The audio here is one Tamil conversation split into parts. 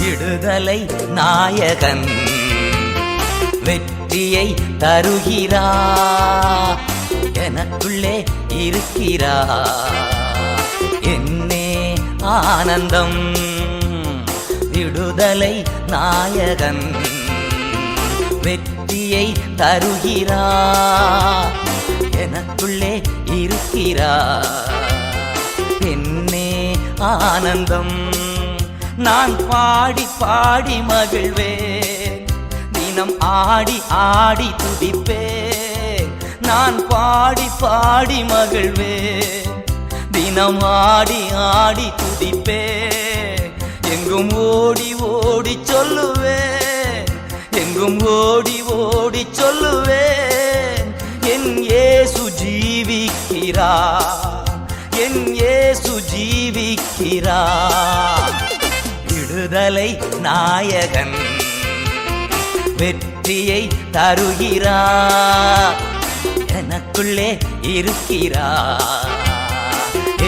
விடுதலை நாயகன் வெற்றியை தருகிறா, எனக்குள்ளே இருக்கிறா. என்னே ஆனந்தம். விடுதலை நாயகன் வெற்றியை தருகிறா, எனக்குள்ளே இருக்கிறா. என்னே ஆனந்தம். நான் பாடி பாடி மகிழ்வேன், தினம் ஆடி ஆடி துதிப்பேன். நான் பாடி பாடி மகிழ்வேன், தினம் ஆடி ஆடி துதிப்பேன். எங்கும் ஓடி ஓடி சொல்லுவேன், எங்கும் ஓடி ஓடி சொல்லுவேன். என் இயேசு ஜீவிக்கிறார், என் இயேசு ஜீவிக்கிறார். விடுதலை நாயகன் வெற்றியை தருகிறார், எனக்குள்ளே இருக்கிறார்.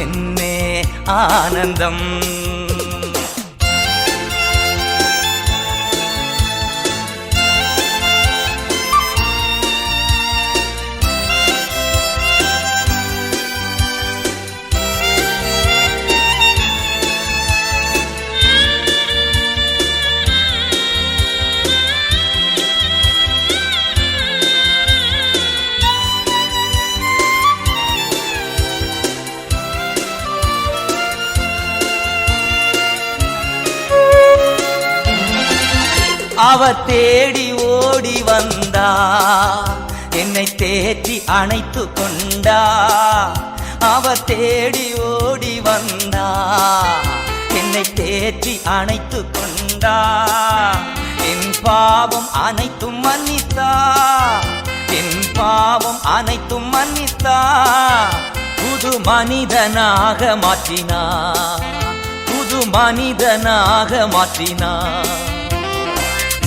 என்னே ஆனந்தம். அவர் தேடி ஓடி வந்தா, என்னை தேற்றி அணைத்து கொண்டா. அவர் தேடி ஓடி வந்தா, என்னை தேற்றி அணைத்து கொண்டா. என் பாவம் அனைத்தும் மன்னித்தா, என் பாவம் அனைத்தும் மன்னித்தா. புது மனிதனாக மாற்றினா, புது மனிதனாக மாற்றினா.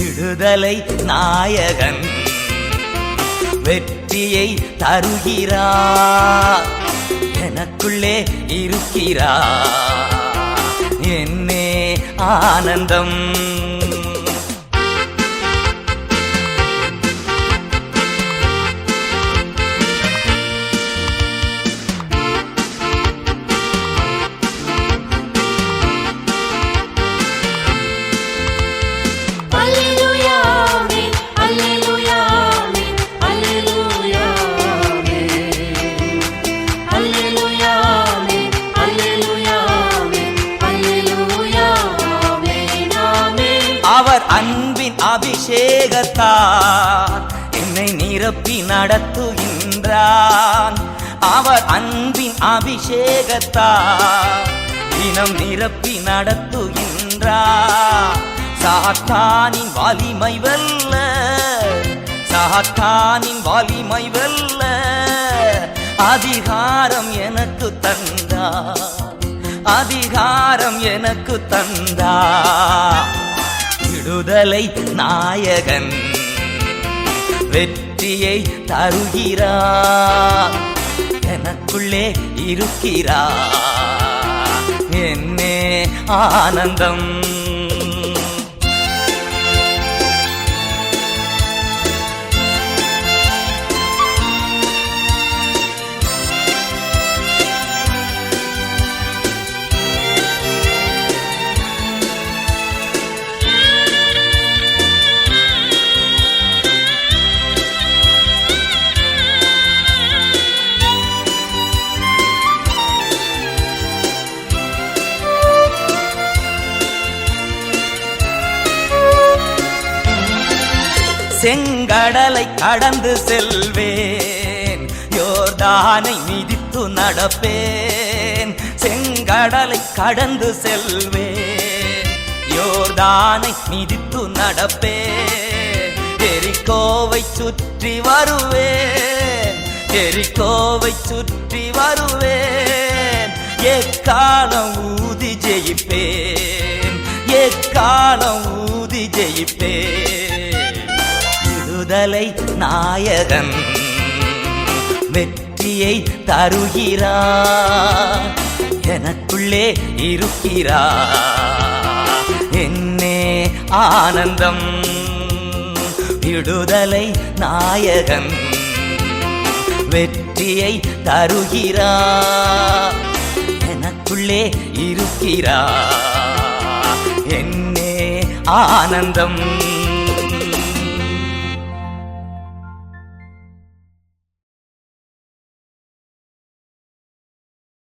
விடுதலை நாயகன் வெற்றியை தருகிறார், எனக்குள்ளே இருக்கிறார். என்னே ஆனந்தம். அவர் அன்பின் அபிஷேகத்தால் என்னை நிரப்பி நடத்துகின்றான். அவர் அன்பின் அபிஷேகத்தால் தினம் நிரப்பி நடத்துகின்றான். சாத்தானின் வலிமை வெல்ல, சாத்தானின் வலிமை வெல்ல அதிகாரம் எனக்கு தந்தார், அதிகாரம் எனக்கு தந்தார். விடுதலை நாயகன் வெற்றியை தருகிறார், எனக்குள்ளே இருக்கிறார். என்னே ஆனந்தம். செங்கடலை கடந்து செல்வேன், யோர்தானை மிதித்து நடப்பேன். செங்கடலை கடந்து செல்வேன், யோர்தானை மிதித்து நடப்பேன். எரிகோவை சுற்றி வருவேன், எரிகோவை சுற்றி வருவேன். எக்காலம் ஊதி ஜெயிப்பேன், எக்காலம் ஊதி ஜெயிப்பேன். விடுதலை நாயகன் வெற்றியை தருகிறார், எனக்குள்ளே இருக்கிறார். என்னே ஆனந்தம் விடுதலை நாயகன் வெற்றியை தருகிறார் எனக்குள்ளே இருக்கிறார் என்னே ஆனந்தம்